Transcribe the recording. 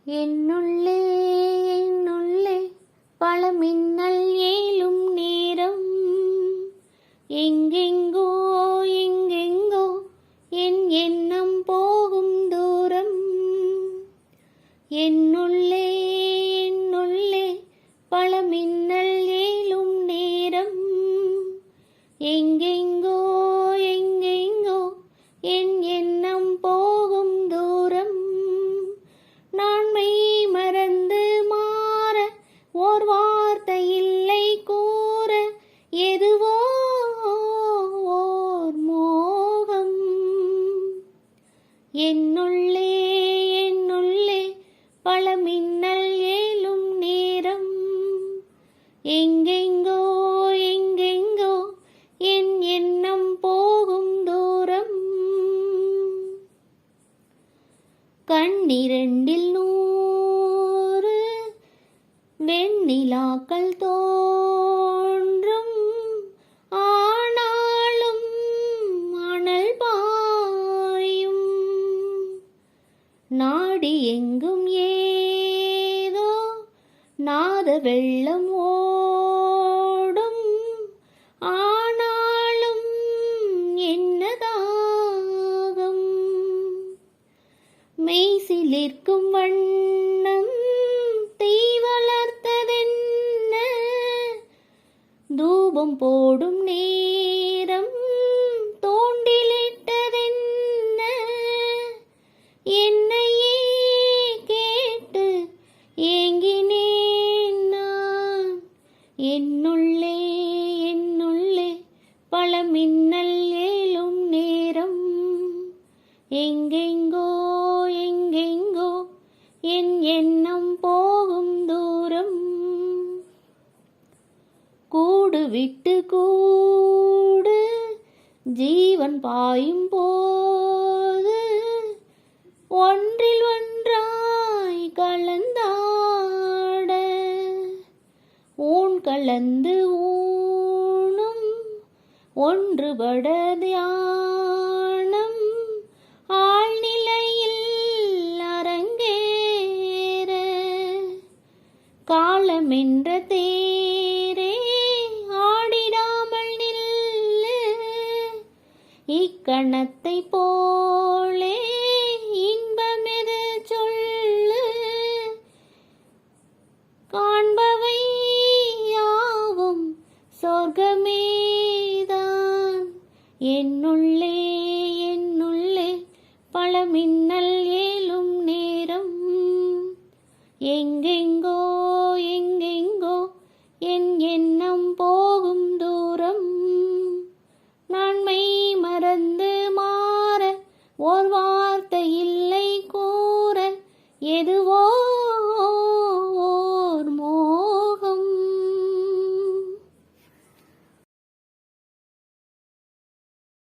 என்னுள்ளே என்னுள்ளே பல மின்னல் ஏலும் நேரம், எங்கெங்கோ எங்கெங்கோ என் எண்ணம் போகும் தூரம். என்னுள்ளே என்னுள்ளே பல மின்னல் ஏலும் நேரம், எங்கெங்கோ எங்கெங்கோ என் எண்ணம் போகும் தூரம். நான் மெய் மறந்து மாற ஓர் வார்த்தை இல்லை கூற, எதுவோ ஓர் மோகம். என்னுள்ளே என்னுள்ளே பல மின்னல் ஏலும் நேரம், எங்கெங்கோ எங்கெங்கோ என் எண்ணம் போகும் தூரம். கண்ணிரண்டில் 100 வெண்ணிலாக்கள் தோன்றும், ஆனாலும் அனல் பாயும். நாடி எங்கும் ஏதோ நாத வெள்ளம் ஓடும், ஆனாலும் என்னதாகும். மெய்சிலிர்க்கும் வண்ணம் தீ வளர்த்ததென்ன, தூபம் போடும் நேரம் தோண்டிலிட்டதென்ன. என்னையே கேட்டு ஏங்கினேன் நான். என்னுள்ளே என்னுள்ளே பல மின்னல் ஏலும் நேரம், எங்கெங்கோ எங்கெங்கோ என் எண்ணம் போகும் தூரம். கூடு விட்டு கூடு ஜீவன் பாயும் போது, ஒன்றில் ஒன்றாய் கலந்தாட, ஊன் கலந்து ஊனும் ஒன்றுபட தியானம், ஆழ்நிலையில் அரங்கேற. காலமென்ற தேரே ஆடிடாமல் நில்லு, இக்கணத்தை போலே இன்பமெது சொல்லு. காண்பவை யாவும் சொர்க்கமேதான். என்னுள்ளே என்னுள்ளே பல மின்னல் ஏலும் நேரம், எங்கெங்கோ எங்கெங்கோ என் எண்ணம் போகும் தூரம். நான் மெய் மறந்து மாற ஓர்